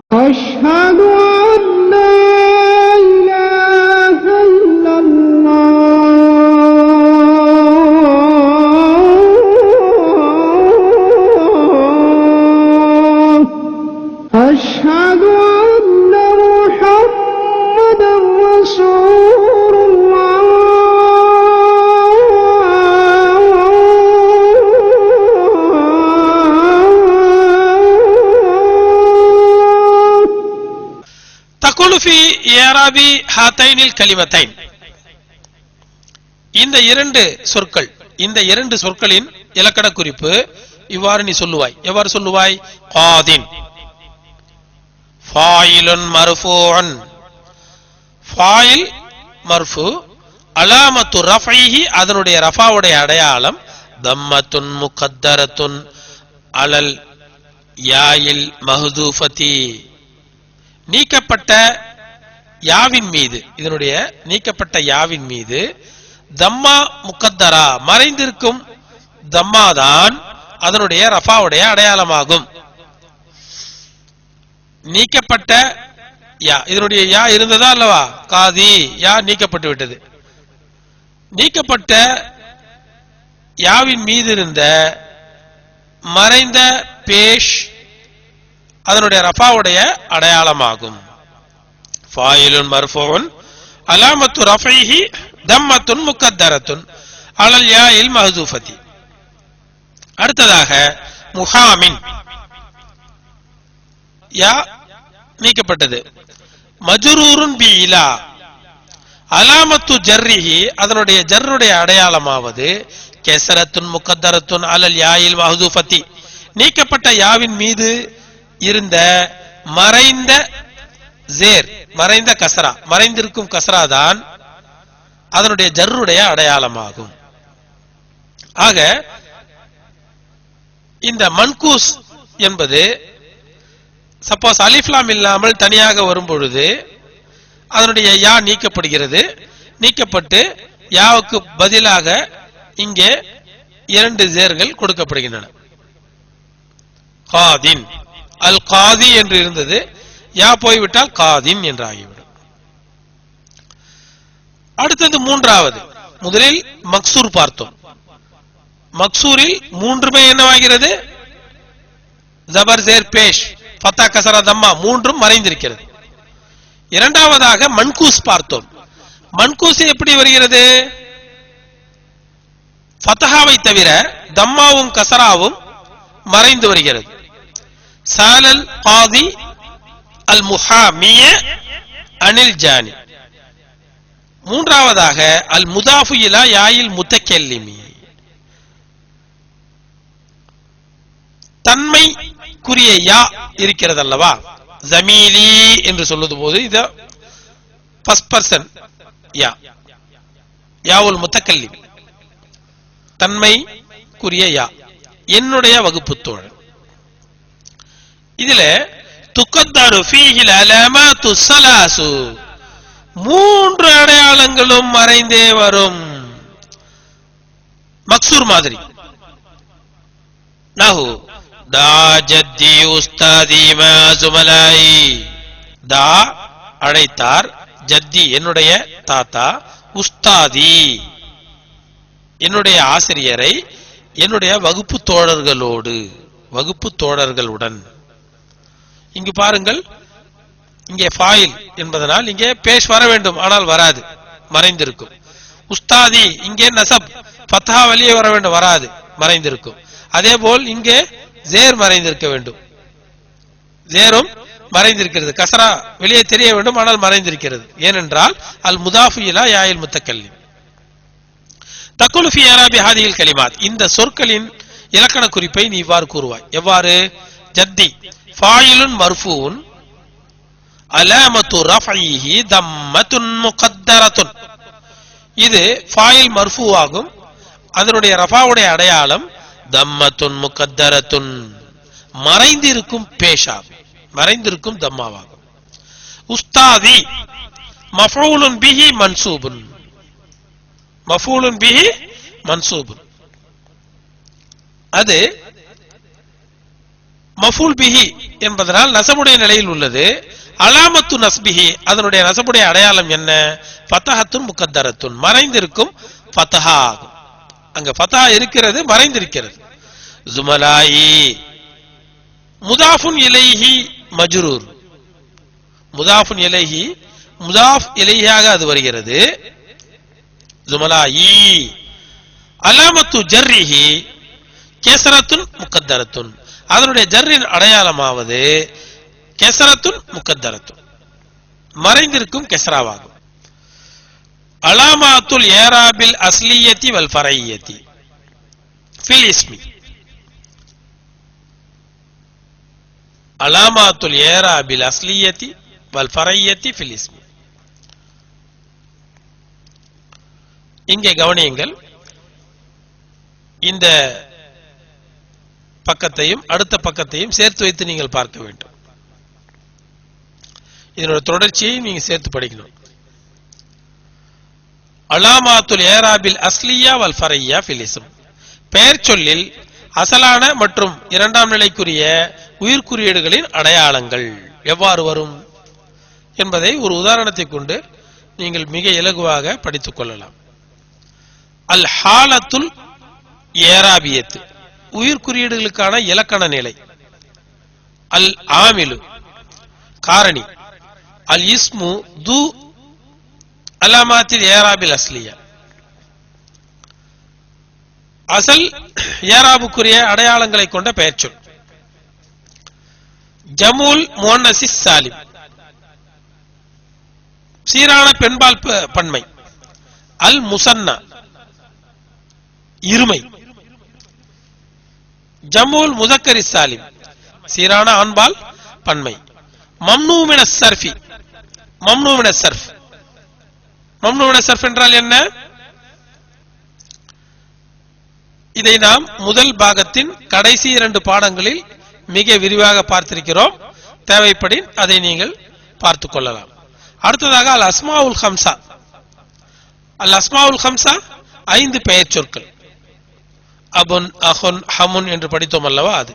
أشهد أن لا إله إلا الله أشهد أن محمدا رسول الله تقول في إعراب هاتين الكلمتين இந்த இரண்டு சொற்களின் இலக்கண குறிப்பு இவ்வாறு நீ சொல்லுவாய். எவ்வாறு சொல்லுவாய்? காதின் ஃபாயிலுன் மர்ஃபூன், ஃபாயில் மர்ஃபூ, அலாமத்து ரஃபைஹி அதனுடைய ரஃபாவுடைய அடையாளம் தம்மத்துன் முகத்தரத்துன் அலல் யாயில் மஹ்தூஃபதி, நீக்கப்பட்ட யாவின் மீது, இதனுடைய நீக்கப்பட்ட யாவின் மீது தம்மா முகத்தரா மறைந்திருக்கும் தம்மாதான் அதனுடைய ரஃபாவுடைய அடையாளமாகும். நீக்கப்பட்ட யா, இதனுடைய யா இருந்ததா அல்லவா? காதி யா நீக்கப்பட்டு விட்டது. நீக்கப்பட்ட யாவின் மீது இருந்த மறைந்த பேஷ் அதனுடைய ரஃபாவுடைய அடையாளமாகும். ஃபாயிலுன் மர்ஃபூன் அலாமத்து ரஃபைஹி தம்மத்துன் முகத்தரத்துன் அலல் யாயில் மஹ்தூஃபதி. அடுத்ததாக முஹாமின், யா நீக்கப்பட்டது. மஜ்ரூருன் பி இலா அலாமத்து ஜர்ரிஹி அதனுடைய ஜர்ருடைய அடையாளமாவது கெசரத்துன் முகத்தரத்துன் அலல் யாயில் மஹ்தூஃபதி, நீக்கப்பட்ட யாவின் மீது இருந்த மறைந்த ஜேர், மறைந்த கஸ்ரா, மறைந்திருக்கும் கஸ்ரா தான் அதனுடைய ஜர்ருடைய அடையாளமாகும். ஆக இந்த மன்கூஸ் என்பது சப்போஸ் அலிஃப்லாம் இல்லாமல் தனியாக வரும் பொழுது அதனுடைய யா நீக்கப்படுகிறது. நீக்கப்பட்டு யாவுக்கு பதிலாக இங்கே இரண்டு ஜேர்கள் கொடுக்கப்படுகின்றன. காதின், அல் காதி என்று இருந்தது, யா போய்விட்டால் காதின் என்று ஆகிவிடும். அடுத்தது மூன்றாவது, முதலில் மக்சூர் பார்த்தோம். மக்சூரில் மூன்றுமே என்னவாகிறது? ஜபர் ஜேர் பேஷ் ஃபத்தா கசரா தம்மா மூன்றும் மறைந்திருக்கிறது. இரண்டாவதாக மன்கூஸ் பார்த்தோம். மன்கூஸ் எப்படி வருகிறது? ஃபத்தஹாவை தவிர தம்மாவும் கசராவும் மறைந்து வருகிறது. சாலல் காதி அல் முஹாமிய அனில் ஜானி. மூன்றாவதாக அல் முதாஃபு இலா யாயில் முத்தக்கல்லிமி, தன்மைக்குரிய யா இருக்கிறது அல்லவா? ஜமீலி என்று சொல்வது போது இது ஃபர்ஸ்ட் பர்சன் யா, யாவுல் முத்தக்கல்லிம், தன்மைக்குரிய யா, என்னுடைய வகுப்பு தோழர். இதுல துக்கத்தாரு ஃபீஹில் அலமாத்து ஸலாசு, மூன்று அடையாளங்களும் மறைந்தே வரும். மக்சூர் மாதிரி. நஹு தா ஜத்தி உஸ்தாதி மா ஜுமலாயி, தா அழைத்தார், ஜத்தி என்னுடைய தாத்தா, உஸ்தாதி என்னுடைய ஆசிரியரை, என்னுடைய வகுப்பு தோழர்களோடு, வகுப்பு தோழர்களுடன். இங்கு பாருங்கள், இங்கே ஃபாயில் என்பதனால் இங்கே பேஷ் வர வேண்டும், ஆனால் வராது, மறைந்திருக்கும். உஸ்தாதி இங்கே நசப் ஃபத்ஹா வெளியே வர வேண்டும், வராது, மறைந்திருக்கும். அதே போல் இங்கே ஜேர் மறைந்திருக்க வேண்டும், ஜேரும் மறைந்திருக்கிறது. கஸ்ரா வெளியே தெரிய வேண்டும், ஆனால் மறைந்திருக்கிறது. ஏனென்றால் அல் முதாஃபு இலா யாயில் முத்தக்கல்லிம். தக்குலு ஃபி இஅராபி ஹாதிஹில் கலிமாத், இந்த சொற்களின் இலக்கண குறிப்பை நீ இவ்வாறு கூறுவாய். எவ்வாறு? ஜத்தி ஃபாயிலுன் மர்ஃபூன் அலாமத்து ரஃபைஹி தம்மத்துன் முகத்தரத்துன், இது ஃபாயில் மர்ஃபூ ஆகும், அதனுடைய ரஃபாவுடைய அடையாளம் தம்மத்துன் முகத்தரத்துன், மறைந்திருக்கும் பேஷாகும், மறைந்திருக்கும் தம்மாவாகும். உஸ்தாதி மஃஊலுன் பிஹி மன்சூபுன், மஃஊலுன் பிஹி மன்சூபுன், அது மஃஊல் பிஹி என்பதனால் நசபுடைய நிலையில் உள்ளது. அலாமத்து நஸ்பிஹி அதனுடைய நசபுடைய அடையாளம் என்ன? ஃபதஹத்துன் முகத்தரத்துன் மறைந்திருக்கும் ஃபதஹா ஆகும். அங்க ஃபதஹா இருக்கிறது, மறைந்திருக்கிறது. ஜுமலாயி முதாஃபுன் இலைஹி மஜ்ரூர், முதாஃபுன் இலைஹி முதாஃப் இலைஹியாக அது வருகிறது. ஜுமலாயி அலாமத்து ஜர்ரிஹி கெசரத்துன் முகத்தரத்துன் அதனுடைய ஜர்ரின் அடையாளமாவது கெசரத்துன் முகத்தரத்துன் மறைந்திருக்கும் கெசராவாகும். அலாமாத்துல் ஏராபில் அஸ்லியத்தி வல் ஃபரையத்தி ஃபில் இஸ்மி அலாமாத்துல் ஏராபில் அஸ்லியத்தி வல் ஃபரையத்தி ஃபில் இஸ்மி. இங்கே கவனியுங்கள், இந்த பக்கத்தையும் அடுத்த பக்கத்தையும் சேர்த்து வைத்து நீங்கள் பார்க்க வேண்டும். இதனோட தொடர்ச்சியை நீங்க சேர்த்து படிக்கணும். அலாமாத்துல் ஏராபில் அஸ்லியா வல் ஃபரையா ஃபில் இஸ்ம் பெயர் சொல்லில் அசலான மற்றும் இரண்டாம் நிலைக்குரிய உயிர்குறியீடுகளின் அடையாளங்கள் எவ்வாறு வரும் என்பதை ஒரு உதாரணத்தை கொண்டு நீங்கள் மிக இலகுவாக படித்துக் கொள்ளலாம். அல் ஹாலத்துல் ஏராபியத்து உயிர்குறியீடுகளுக்கான இலக்கண நிலை. அல் ஆமிலு காரணி. அல் இஸ்மு து அலாமாத்தில் ஏராபில் அஸ்லியா அசல் ஏராபுக்குரிய அடையாளங்களை கொண்ட பெயர் சொல். ஜமூல் முன்னசிஸ் சாலிம் சீரான பெண்பால் பன்மை. அல் முசன்னா இருமை. ஜமூல் முதக்கரி சாலிம் சீரான ஆண்பால் பன்மை. மம்னூமின சர்ஃபி மம்னூமின சர்ஃப் மம்னூமின சர்ஃப் என்றால் என்ன? இதை நாம் முதல் பாகத்தின் கடைசி 2 பாடங்களில் மிக விரிவாக பார்த்திருக்கிறோம். தேவைப்படின் அதை நீங்கள் பார்த்துக் கொள்ளலாம். அடுத்ததாக அல் அஸ்மாவுல் ஹம்சா. அல் அஸ்மாவுல் ஹம்சா 5 பெயர் சொற்கள். அபுன் அஹுன் ஹமுன் என்று படித்தோம் அல்லவா, அது.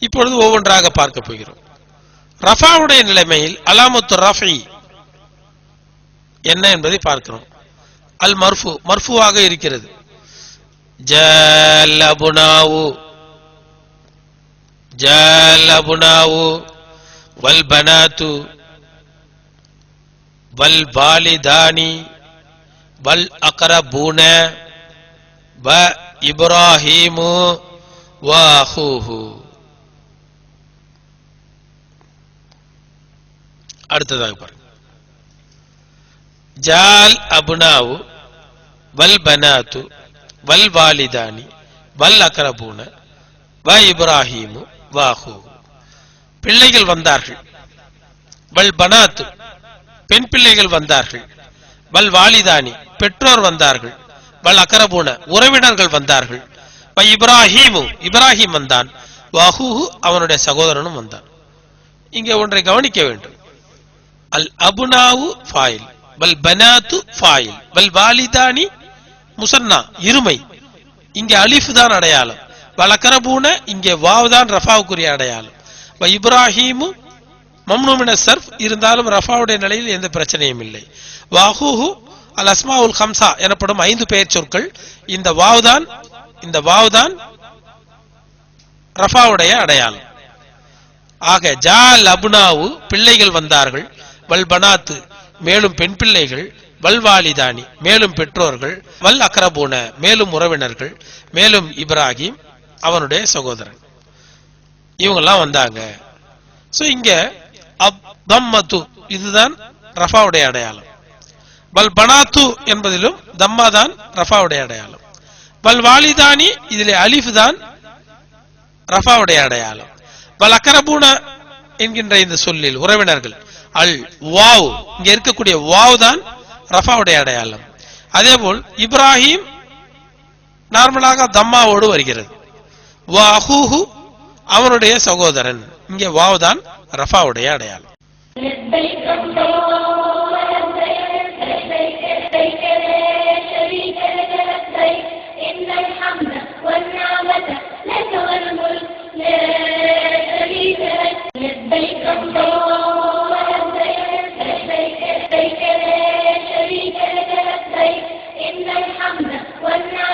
இப்பொழுது ஒவ்வொன்றாக பார்க்க போகிறோம். ரஃபாவுடைய நிலைமையில் அலாமத்து ரஃபி என்ன என்பதை பார்க்கிறோம். அல் மர்ஃபு மர்ஃபுவாக இருக்கிறது. ஜல்லபுனாவு ஜல்லபுனாவு வல் பனாத்து வல் வாலிதானி வல் அக்ரபூன வ இப்ராஹீமு வ அஹூஹு. அடுத்ததாக பாருங்க. ஜால் அபுனாவு வல் பனாத்து வல் வாலிதானி வல் அக்ரபூன வ இப்ராஹீமு வ அஹூஹு. பிள்ளைகள் வந்தார்கள். வல் பனாத்து பெண் பிள்ளைகள் வந்தார்கள். வல் வாலிதானி பெற்றோர் வந்தார்கள். வல் அக்ரபூன உறவினர்கள் வந்தார்கள். வ இப்ராஹீமு இப்ராஹிம் வந்தான். வ அஹூஹு அவனுடைய சகோதரனும் வந்தான். இங்கே ஒன்றை கவனிக்க வேண்டும். அல் அபுனாவு ஃபாயில் வல் பனாத்து ஃபாயில் வல் வாலிதானி முசன்னா இருமை. இங்கே அலிஃப் தான் அடையாளம். வல் அக்ரபூன இங்கே வாவ் தான் ரஃபாவுக்குரிய அடையாளம். வ இப்ராஹீமு மம்னூமின சர்ஃப் இருந்தாலும் ரஃபாவுடைய நிலையில் எந்த பிரச்சனையும் இல்லை. வ அஹூஹு அல் அஸ்மாவுல் ஹம்சா எனப்படும் 5 பெயர் சொற்கள். இந்த வாவ் தான் ரஃபாவுடைய அடையாளம். ஆக ஜால் அபுனாவு பிள்ளைகள் வந்தார்கள். வல் பனாத்து மேலும் பெண் பிள்ளைகள். வல் வாலிதானி மேலும் பெற்றோர்கள். வல் அக்ரபூன மேலும் உறவினர்கள். மேலும் இப்ராஹிம் அவனுடைய சகோதரன். இவங்கெல்லாம் வந்தாங்க. சோ இங்க தம்மத்து இதுதான் ரஃபாவுடைய அடையாளம். வல் பனாத்து என்பதிலும் தம்மா தான் ரஃபாவுடைய அடையாளம். வல் வாலிதானி இதிலே அலிஃப் தான் ரஃபாவுடைய அடையாளம். வல் அக்ரபூன என்கின்ற இந்த சொல்லில் உறவினர்கள் அல் வாவ் இங்க இருக்கக்கூடிய வாவ் தான் ரஃபாவுடைய அடையாளம். அதேபோல் இப்ராஹிம் நார்மலாக தம்மாவோடு வருகிறது. வ அஹூஹு அவனுடைய சகோதரன். இங்கே வாவ் தான் ரஃபாவுடைய அடையாளம். إن الحمد والنعمة لك والملك لا والنعم